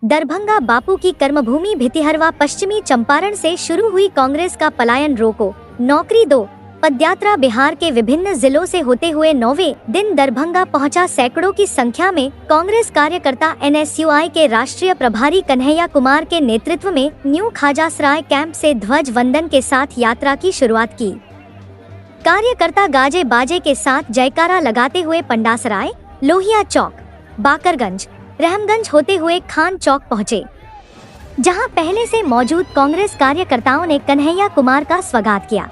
दरभंगा बापू की कर्मभूमि भितिहरवा पश्चिमी चंपारण से शुरू हुई कांग्रेस का पलायन रोको, नौकरी दो पदयात्रा बिहार के विभिन्न जिलों से होते हुए 9वें दिन दरभंगा पहुंचा। सैकड़ों की संख्या में कांग्रेस कार्यकर्ता एनएसयूआई के राष्ट्रीय प्रभारी कन्हैया कुमार के नेतृत्व में न्यू खाजासराय कैंप से ध्वज वंदन के साथ यात्रा की शुरुआत की। कार्यकर्ता गाजे बाजे के साथ जयकारा लगाते हुए पंडासराय, लोहिया चौक, बाकरगंज, रहमगंज होते हुए खान चौक पहुंचे, जहां पहले से मौजूद कांग्रेस कार्यकर्ताओं ने कन्हैया कुमार का स्वागत किया।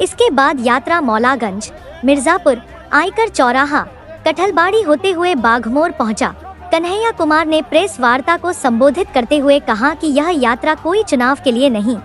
इसके बाद यात्रा मौलागंज, मिर्जापुर, आयकर चौराहा, कठलबाड़ी होते हुए बाघमोर पहुंचा। कन्हैया कुमार ने प्रेस वार्ता को संबोधित करते हुए कहा कि यह यात्रा कोई चुनाव के लिए नहीं,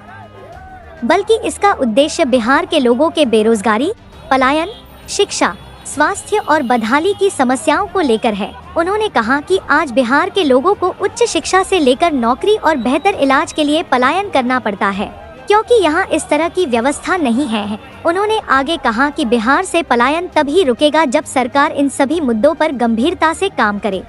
बल्कि इसका उद्देश्य बिहार के लोगों के बेरोजगारी, पलायन, शिक्षा, स्वास्थ्य और बदहाली की समस्याओं को लेकर है। उन्होंने कहा कि आज बिहार के लोगों को उच्च शिक्षा से लेकर नौकरी और बेहतर इलाज के लिए पलायन करना पड़ता है, क्योंकि यहाँ इस तरह की व्यवस्था नहीं है। उन्होंने आगे कहा कि बिहार से पलायन तभी रुकेगा जब सरकार इन सभी मुद्दों पर गंभीरता से काम करे।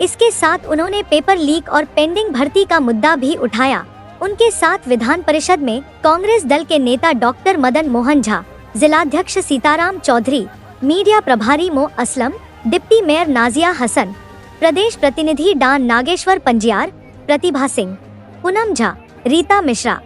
इसके साथ उन्होंने पेपर लीक और पेंडिंग भर्ती का मुद्दा भी उठाया। उनके साथ विधान परिषद में कांग्रेस दल के नेता डॉक्टर मदन मोहन झा, जिलाध्यक्ष सीताराम चौधरी, मीडिया प्रभारी मो असलम, डिप्टी मेयर नाजिया हसन, प्रदेश प्रतिनिधि डान नागेश्वर पंजियार, प्रतिभा सिंह, पूनम झा, रीता मिश्रा,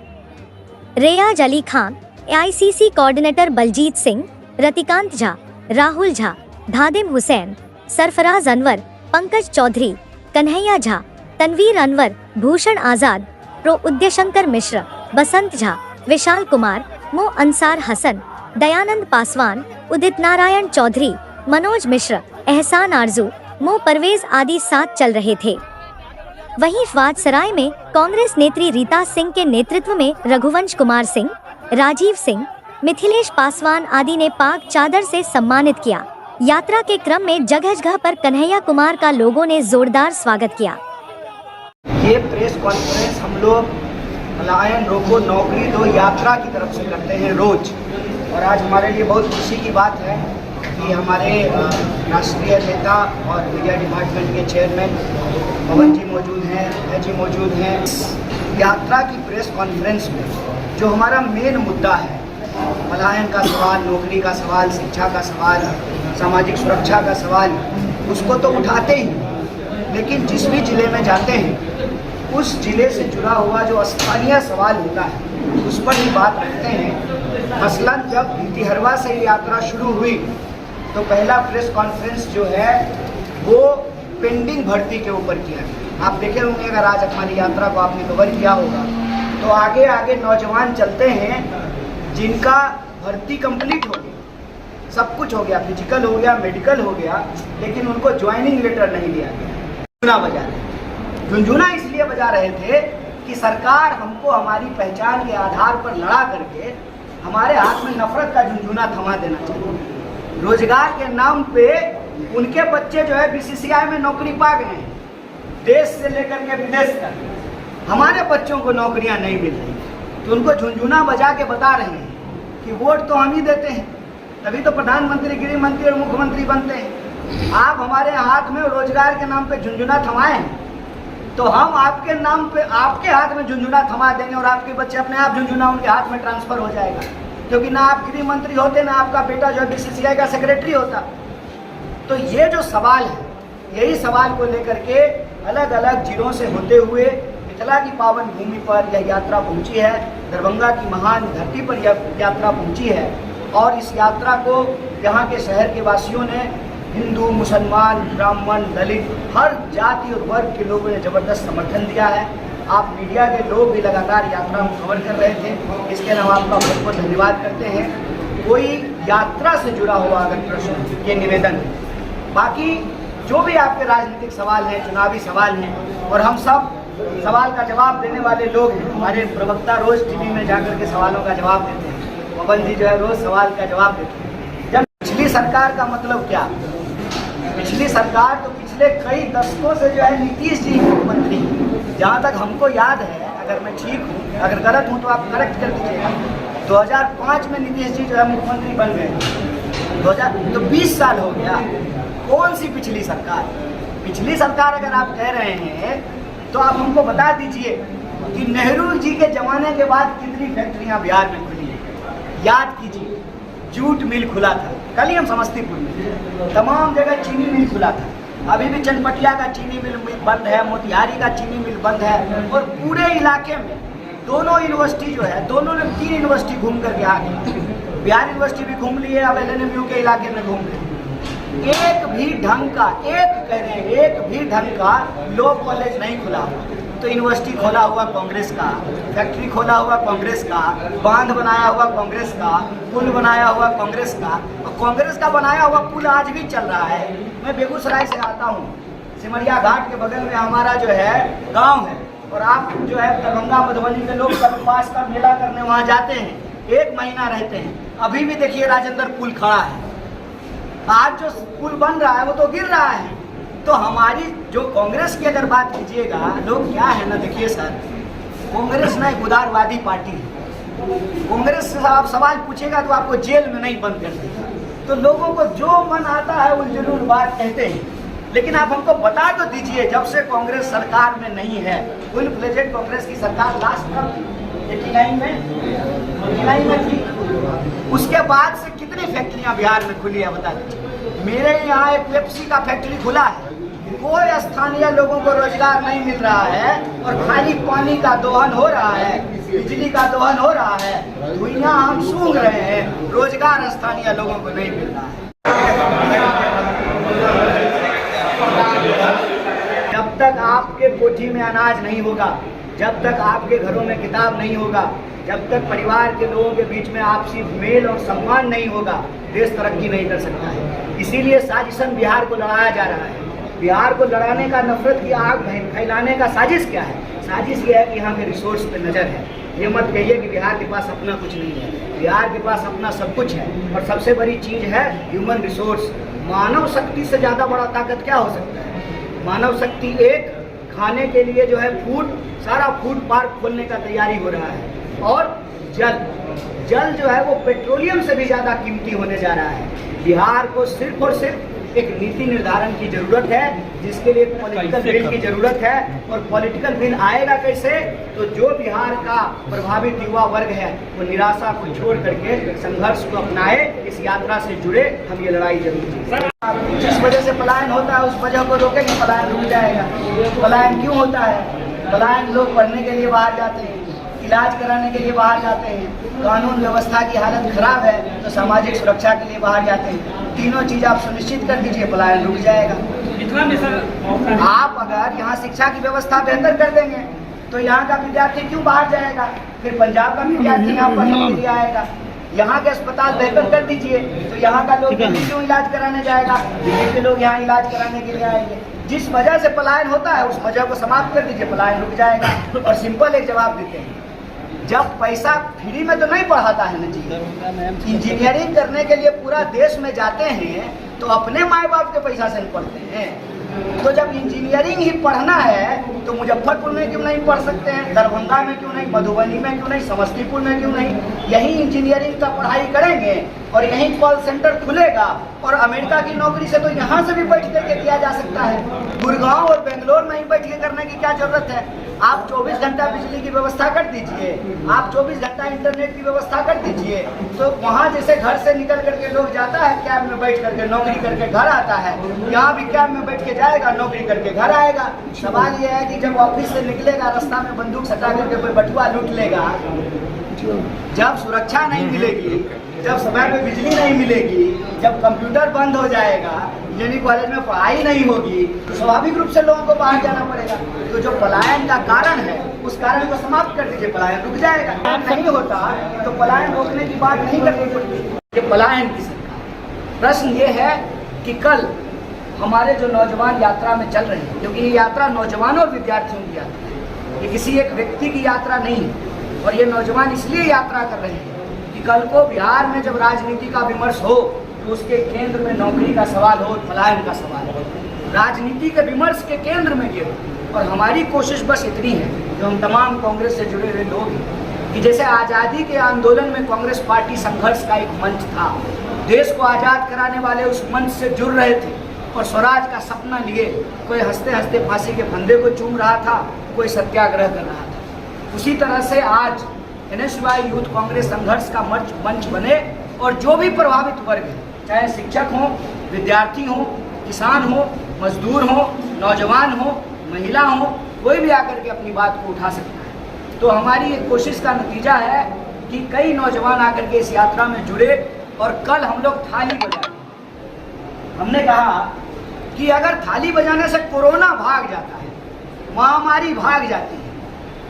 रेयाज अली खान, एआईसीसी कोऑर्डिनेटर बलजीत सिंह, रतिकांत झा, राहुल झा, धादिम हुसैन, सरफराज अनवर, पंकज चौधरी, कन्हैया झा, तनवीर अनवर, भूषण आजाद, प्रो उद्यशंकर मिश्र, बसंत झा, विशाल कुमार, मो अंसार हसन, दयानंद पासवान, उदित नारायण चौधरी, मनोज मिश्र, एहसान आरजू, मो परवेज आदि साथ चल रहे थे। वहीं फवादसराय में कांग्रेस नेत्री रीता सिंह के नेतृत्व में रघुवंश कुमार सिंह, राजीव सिंह, मिथिलेश पासवान आदि ने पाक चादर से सम्मानित किया। यात्रा के क्रम में जगह जगह पर कन्हैया कुमार का लोगों ने जोरदार स्वागत किया। ये प्रेस कॉन्फ्रेंस हम लोग पलायन रोको नौकरी दो यात्रा की तरफ से करते हैं रोज, और आज हमारे लिए बहुत खुशी की बात है कि हमारे राष्ट्रीय नेता और मीडिया डिपार्टमेंट के चेयरमैन पवन जी मौजूद हैं, अजय जी मौजूद हैं। यात्रा की प्रेस कॉन्फ्रेंस में जो हमारा मेन मुद्दा है, पलायन का सवाल, नौकरी का सवाल, शिक्षा का सवाल, सामाजिक सुरक्षा का सवाल, उसको तो उठाते ही, लेकिन जिस भी जिले में जाते हैं उस जिले से जुड़ा हुआ जो स्थानीय सवाल होता है उस पर ही बात रखते हैं। मसलन जब भितिहरवा से यात्रा शुरू हुई तो पहला प्रेस कॉन्फ्रेंस जो है वो पेंडिंग भर्ती के ऊपर किया गया। आप देखे होंगे, अगर आज हमारी यात्रा को आपने कवर किया होगा तो आगे आगे नौजवान चलते हैं जिनका भर्ती कंप्लीट हो गया, सब कुछ हो गया, फिजिकल हो गया, मेडिकल हो गया, लेकिन उनको ज्वाइनिंग लेटर नहीं दिया गया। झुंझुना बजा रहे थे। झुंझुना इसलिए बजा रहे थे कि सरकार हमको हमारी पहचान के आधार पर लड़ा करके हमारे हाथ में नफरत का झुंझुना थमा देना चाहिए। रोजगार के नाम पे उनके बच्चे जो है बीसीसीआई में नौकरी पा गए हैं, देश से लेकर के विदेश तक हमारे बच्चों को नौकरियां नहीं मिल रही, तो उनको झुंझुना बजा के बता रहे हैं कि वोट तो हम ही देते हैं, तभी तो प्रधानमंत्री, गृह मंत्री और मुख्यमंत्री बनते हैं। आप हमारे हाथ में रोजगार के नाम पे झुंझुना थमाए हैं, तो हम आपके नाम पे आपके हाथ में झुंझुना थमा देंगे और आपके बच्चे अपने आप झुंझुना उनके हाथ में ट्रांसफर हो जाएगा, क्योंकि ना आप गृह मंत्री होते, ना आपका बेटा जो है बीसीसीआई का सेक्रेटरी होता। तो ये जो सवाल है, यही सवाल को लेकर के अलग अलग जिलों से होते हुए मिथिला की पावन भूमि पर यह यात्रा पहुंची है। दरभंगा की महान धरती पर यह यात्रा पहुंची है, और इस यात्रा को यहाँ के शहर के वासियों ने, हिंदू, मुसलमान, ब्राह्मण, दलित, हर जाति और वर्ग के लोगों ने जबरदस्त समर्थन दिया है। आप मीडिया के लोग भी लगातार यात्रा को कवर कर रहे थे, इसके लिए हम आपका बहुत बहुत धन्यवाद करते हैं। कोई यात्रा से जुड़ा हुआ अगर प्रश्न, ये निवेदन है। बाकी जो भी आपके राजनीतिक सवाल हैं, चुनावी सवाल हैं, और हम सब सवाल का जवाब देने वाले लोग हैं। हमारे प्रवक्ता रोज टीवी में जाकर के सवालों का जवाब देते हैं, पवन जी जो है रोज सवाल का जवाब देते हैं। जब पिछली सरकार का मतलब क्या, पिछली सरकार तो पिछले कई दशकों से जो है नीतीश जी मुख्यमंत्री, जहाँ तक हमको याद है, अगर मैं ठीक हूँ, अगर गलत हूँ तो आप करेक्ट कर दीजिएगा, 2005 में नीतीश जी जो है मुख्यमंत्री बन गए। 2000 तो 20 साल हो गया। कौन सी पिछली सरकार, पिछली सरकार अगर आप कह रहे हैं तो आप हमको बता दीजिए कि नेहरू जी के जमाने के बाद कितनी फैक्ट्रियां बिहार में खुली हैं। याद कीजिए, जूट मिल खुला था, कल ही हम समस्तीपुर में, तमाम जगह चीनी मिल खुला था। अभी भी चनपटिया का चीनी मिल बंद है, मोतिहारी का चीनी मिल बंद है, और पूरे इलाके में दोनों यूनिवर्सिटी जो है, दोनों ने 3 यूनिवर्सिटी घूम करके आ गए। बिहार यूनिवर्सिटी भी घूम ली है, अब LNMU के इलाके में घूम रहे। एक भी ढंग का, एक भी ढंग का लॉ कॉलेज नहीं खुला हुआ। तो यूनिवर्सिटी खोला हुआ कांग्रेस का, फैक्ट्री खोला हुआ कांग्रेस का, बांध बनाया हुआ कांग्रेस का, पुल बनाया हुआ कांग्रेस का, और कांग्रेस का बनाया हुआ पुल आज भी चल रहा है। मैं बेगूसराय से आता हूँ, सिमरिया घाट के बगल में हमारा जो है गांव है, और आप जो है दरभंगा मधुबनी के लोग कल्पवास का मेला करने वहाँ जाते हैं, 1 महीना रहते हैं। अभी भी देखिए राजेंद्र पुल खड़ा है, आज जो पुल बन रहा है वो तो गिर रहा है। तो हमारी जो कांग्रेस की अगर बात कीजिएगा, लोग क्या है ना, देखिए सर, कांग्रेस ना एक उदारवादी पार्टी है। कांग्रेस से आप सवाल पूछेगा तो आपको जेल में नहीं बंद कर देगा। तो लोगों को जो मन आता है वो जरूर बात कहते हैं, लेकिन आप हमको बता तो दीजिए, जब से कांग्रेस सरकार में नहीं है, फुल फ्लेजेड कांग्रेस की सरकार लास्ट कब थी? 89 में थी। उसके बाद से कितनी फैक्ट्रियां बिहार में खुली है बता दीजिए। मेरे यहाँ एक पेप्सी का फैक्ट्री खुला है, कोई स्थानीय लोगों को रोजगार नहीं मिल रहा है, और खाली पानी का दोहन हो रहा है, बिजली का दोहन हो रहा है, धुइयां हम सूंघ रहे हैं, रोजगार स्थानीय लोगों को नहीं मिल रहा है। जब तक आपके कोठी में अनाज नहीं होगा, जब तक आपके घरों में किताब नहीं होगा, जब तक परिवार के लोगों के बीच में आपसी मेल और सम्मान नहीं होगा, देश तरक्की नहीं कर सकता है। इसीलिए साजिशन बिहार को लड़ाया जा रहा है। बिहार को लड़ाने का, नफरत की आग फैलाने का साजिश क्या है? साजिश ये है कि यहाँ के रिसोर्स पे नज़र है। ये मत कहिए कि बिहार के पास अपना कुछ नहीं है, बिहार के पास अपना सब कुछ है, और सबसे बड़ी चीज़ है ह्यूमन रिसोर्स। मानव शक्ति से ज़्यादा बड़ा ताकत क्या हो सकता है? मानव शक्ति एक, खाने के लिए जो है फूड, सारा फूड पार्क खोलने का तैयारी हो रहा है, और जल जो है वो पेट्रोलियम से भी ज़्यादा कीमती होने जा रहा है। बिहार को सिर्फ और सिर्फ एक नीति निर्धारण की जरूरत है, जिसके लिए पॉलिटिकल विल की जरूरत है। और पॉलिटिकल विल आएगा कैसे? तो जो बिहार का प्रभावित युवा वर्ग है वो निराशा को छोड़ करके संघर्ष को अपनाए, इस यात्रा से जुड़े, हम ये लड़ाई जरूर। जिस वजह से पलायन होता है उस वजह को रोकेंगे, पलायन रुक जाएगा। पलायन क्यों होता है? पलायन लोग पढ़ने के लिए बाहर जाते हैं, इलाज कराने के लिए बाहर जाते हैं, कानून व्यवस्था की हालत खराब है तो सामाजिक सुरक्षा के लिए बाहर जाते हैं। तीनों चीज आप सुनिश्चित कर दीजिए, पलायन रुक जाएगा। आप अगर यहाँ शिक्षा की व्यवस्था बेहतर कर देंगे तो यहाँ का विद्यार्थी क्यों बाहर जाएगा? फिर पंजाब का विद्यार्थी यहाँ पढ़ने के लिए आएगा। यहाँ के अस्पताल बेहतर कर दीजिए तो यहाँ का लोग दिल्ली क्यों इलाज कराने जाएगा? दिल्ली के लोग यहाँ इलाज कराने के लिए आएंगे। जिस वजह से पलायन होता है उस वजह को समाप्त कर दीजिए, पलायन रुक जाएगा। और सिंपल एक जवाब देते हैं, जब पैसा फ्री में तो नहीं पढ़ाता है ना जी, इंजीनियरिंग करने के लिए पूरा देश में जाते हैं तो अपने माँ बाप के पैसा से पढ़ते हैं। तो जब इंजीनियरिंग ही पढ़ना है तो मुजफ्फरपुर में क्यों नहीं पढ़ सकते हैं, दरभंगा में क्यों नहीं, मधुबनी में क्यों नहीं, समस्तीपुर में क्यों नहीं? यही इंजीनियरिंग का पढ़ाई करेंगे और यहीं कॉल सेंटर खुलेगा, और अमेरिका की नौकरी से तो यहाँ से भी बैठ करके किया जा सकता है। गुड़गांव और बेंगलोर में ही बैठ के करने की क्या जरूरत है? आप 24 घंटा बिजली की व्यवस्था कर दीजिए, आप 24 घंटा इंटरनेट की व्यवस्था कर दीजिए, तो वहाँ जैसे घर से निकल करके लोग जाता है कैब में बैठ करके, नौकरी करके घर आता है, यहाँ भी कैब में बैठ के जाएगा, नौकरी करके घर आएगा। सवाल यह है कि जब ऑफिस से निकलेगा रास्ता में बंदूक सटा करके कोई बटुआ लूट लेगा, जब सुरक्षा नहीं मिलेगी, जब समय पे बिजली नहीं मिलेगी, जब कंप्यूटर बंद हो जाएगा, इंजीनियरिंग कॉलेज में पढ़ाई नहीं होगी, तो स्वाभाविक रूप से लोगों को बाहर जाना पड़ेगा। तो जो पलायन का कारण है उस कारण को समाप्त कर दीजिए, पलायन रुक जाएगा। नहीं होता तो पलायन रोकने की बात नहीं करनी पड़ती। ये पलायन की सरकार। प्रश्न ये है कि कल हमारे जो नौजवान यात्रा में चल रहे हैं, क्योंकि ये यात्रा नौजवानों और विद्यार्थियों की यात्रा है, ये किसी एक व्यक्ति की यात्रा नहीं है, और ये नौजवान इसलिए यात्रा कर रहे हैं कि कल को बिहार में जब राजनीति का विमर्श हो तो उसके केंद्र में नौकरी का सवाल हो, पलायन का सवाल हो, राजनीति के विमर्श के केंद्र में ये हो। और हमारी कोशिश बस इतनी है, जो हम तमाम कांग्रेस से जुड़े हुए लोग हैं, कि जैसे आज़ादी के आंदोलन में कांग्रेस पार्टी संघर्ष का एक मंच था, देश को आज़ाद कराने वाले उस मंच से जुड़ रहे थे, और स्वराज का सपना लिए कोई हंसते हंसते फांसी के फंदे को चूम रहा था, कोई सत्याग्रह कर रहा था। उसी तरह से आज NSY यूथ कांग्रेस संघर्ष का मंच बने और जो भी प्रभावित वर्ग है, चाहे शिक्षक हो, विद्यार्थी हो, किसान हो, मजदूर हो, नौजवान हो, महिला हो, कोई भी आकर के अपनी बात को उठा सकता है। तो हमारी एक कोशिश का नतीजा है कि कई नौजवान आकर के इस यात्रा में जुड़े और कल हम लोग थाली बजाए। हमने कहा कि अगर थाली बजाने से कोरोना भाग जाता है, महामारी भाग जाती है,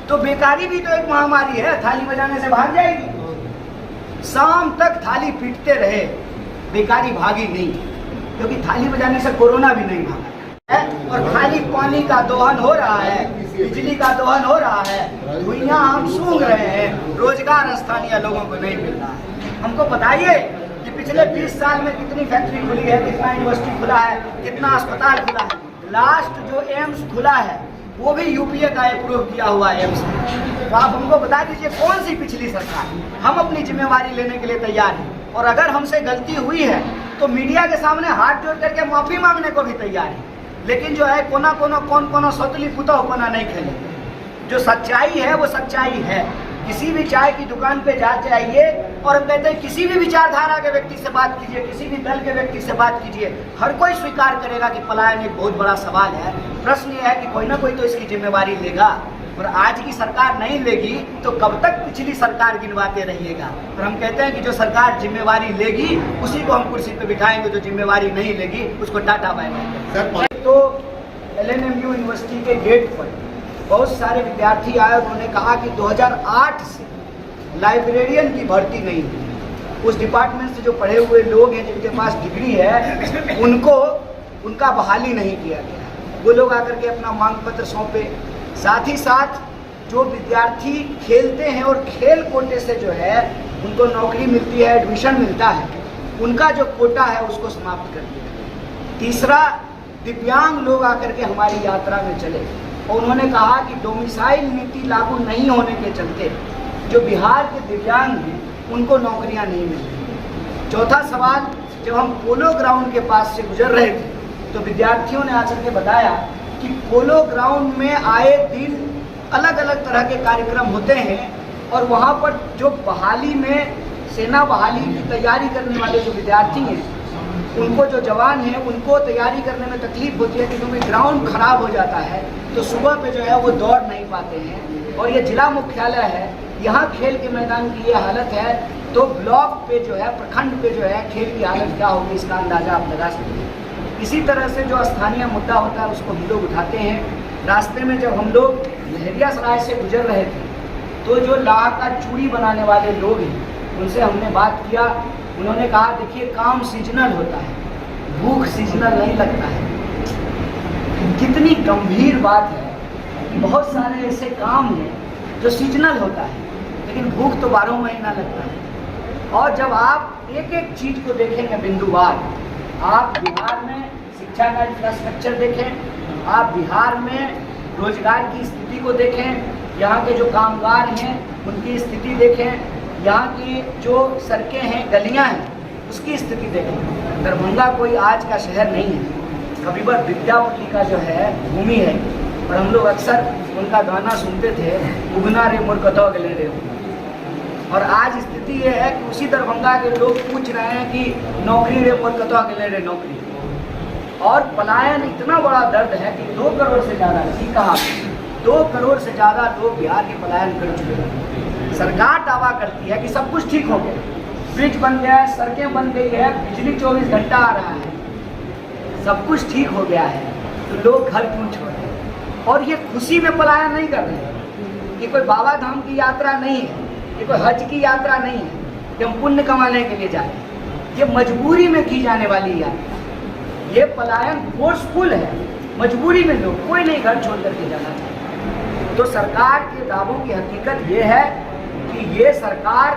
तो बेकारी भी तो एक महामारी है, थाली बजाने से भाग जाएगी। शाम तक थाली पीटते रहे, बेकारी भागी नहीं, क्योंकि थाली बजाने से कोरोना भी नहीं भागा है। और खाली पानी का दोहन हो रहा है, बिजली का दोहन हो रहा है, धुइयां हम सूंघ रहे हैं, रोजगार स्थानीय लोगों को नहीं मिल रहा है। हमको बताइए कि पिछले 20 साल में कितनी फैक्ट्री खुली है, कितना यूनिवर्सिटी खुला है, कितना अस्पताल खुला है। लास्ट जो एम्स खुला है वो भी यूपीए का अप्रूव किया हुआ एम्स है। तो आप हमको बता दीजिए कौन सी पिछली सरकार। हम अपनी जिम्मेवारी लेने के लिए तैयार हैं और अगर हमसे गलती हुई है तो मीडिया के सामने हाथ जोड़ करके माफी मांगने को भी तैयार है। लेकिन जो है कौन सौतली पुतौपना नहीं खेलेंगे। जो सच्चाई है वो सच्चाई है। किसी भी चाय की दुकान पे जा जाइए और हम कहते हैं किसी भी विचारधारा के व्यक्ति से बात कीजिए, किसी भी दल के व्यक्ति से बात कीजिए, हर कोई स्वीकार करेगा कि पलायन एक बहुत बड़ा सवाल है। प्रश्न ये है कि कोई ना कोई तो इसकी जिम्मेवारी लेगा, और आज की सरकार नहीं लेगी तो कब तक पिछली सरकार गिनवाते रहिएगा। और हम कहते हैं कि जो सरकार जिम्मेवारी लेगी उसी को हम कुर्सी पे बिठाएंगे, जो जिम्मेवारी नहीं लेगी उसको टाटा बाय बाय। तो LNMU यूनिवर्सिटी के गेट पर बहुत सारे विद्यार्थी आए, उन्होंने कहा कि 2008 से लाइब्रेरियन की भर्ती नहीं हुई। उस डिपार्टमेंट से जो पढ़े हुए लोग हैं, जिनके पास डिग्री है, उनका बहाली नहीं किया गया। वो लोग आकर के अपना मांग पत्र सौंपे। साथ ही साथ जो विद्यार्थी खेलते हैं और खेल कोटे से जो है उनको नौकरी मिलती है, एडमिशन मिलता है, उनका जो कोटा है उसको समाप्त कर दिया। तीसरा, दिव्यांग लोग आकर के हमारी यात्रा में चले और उन्होंने कहा कि डोमिसाइल नीति लागू नहीं होने के चलते जो बिहार के दिव्यांग हैं उनको नौकरियां नहीं मिल रही। चौथा सवाल, जब हम पोलो ग्राउंड के पास से गुजर रहे थे तो विद्यार्थियों ने आकर के बताया कि पोलो ग्राउंड में आए दिन अलग अलग तरह के कार्यक्रम होते हैं और वहाँ पर जो बहाली में सेना बहाली की तैयारी करने वाले जो विद्यार्थी हैं, उनको जो जवान हैं, उनको तैयारी करने में तकलीफ होती है क्योंकि ग्राउंड खराब हो जाता है, तो सुबह पे जो है वो दौड़ नहीं पाते हैं। और ये जिला मुख्यालय है, यहाँ खेल के मैदान की ये हालत है, तो ब्लॉक पे जो है, प्रखंड पे जो है खेल की हालत क्या होगी इसका अंदाजा आप लगा सकते हैं। इसी तरह से जो स्थानीय मुद्दा होता है उसको हम लोग उठाते हैं। रास्ते में जब हम लोग लहरियासराय से गुजर रहे थे तो जो लाह का चूड़ी बनाने वाले लोग हैं उनसे हमने बात किया। उन्होंने कहा देखिए काम सीजनल होता है, भूख सीजनल नहीं लगता है। कितनी गंभीर बात है कि बहुत सारे ऐसे काम हैं जो सीजनल होता है लेकिन भूख तो 12 महीना लगता है। और जब आप एक एक चीज़ को देखेंगे बिंदुवार, आप बिहार में शिक्षा का इंफ्रास्ट्रक्चर देखें, आप बिहार में रोजगार की स्थिति को देखें, यहाँ के जो कामगार हैं उनकी स्थिति देखें, यहाँ की जो सड़कें हैं, गलियाँ हैं, उसकी स्थिति देखें। दरभंगा कोई आज का शहर नहीं है, कविवर विद्यापति का जो है भूमि है। और हम लोग अक्सर उनका गाना सुनते थे, उगना रे मुर्कतौ गले रे। और आज स्थिति ये है कि उसी दरभंगा के लोग पूछ रहे हैं कि नौकरी रे मुर्कतौ गले रे नौकरी। और पलायन इतना बड़ा दर्द है कि 2 करोड़ से ज़्यादा, कहा 2 करोड़ से ज़्यादा लोग बिहार के पलायन कर चुके हैं। सरकार दावा करती है कि सब कुछ ठीक हो गया, ब्रिज बन गया है, सड़कें बन गई है, बिजली 24 घंटा आ रहा है, सब कुछ ठीक हो गया है, तो लोग घर क्यों छोड़ रहे हैं? और ये खुशी में पलायन नहीं कर रहे हैं। ये कोई बाबा धाम की यात्रा नहीं है, ये कोई हज की यात्रा नहीं है कि हम पुण्य कमाने के लिए जा रहे हैं। ये मजबूरी में की जाने वाली यात्रा। ये पलायन फोर्सफुल है, मजबूरी में लोग, कोई नहीं घर छोड़ करके जाना चाहता। तो सरकार के दावों की हकीकत ये है कि ये सरकार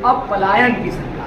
अब पलायन की सरकार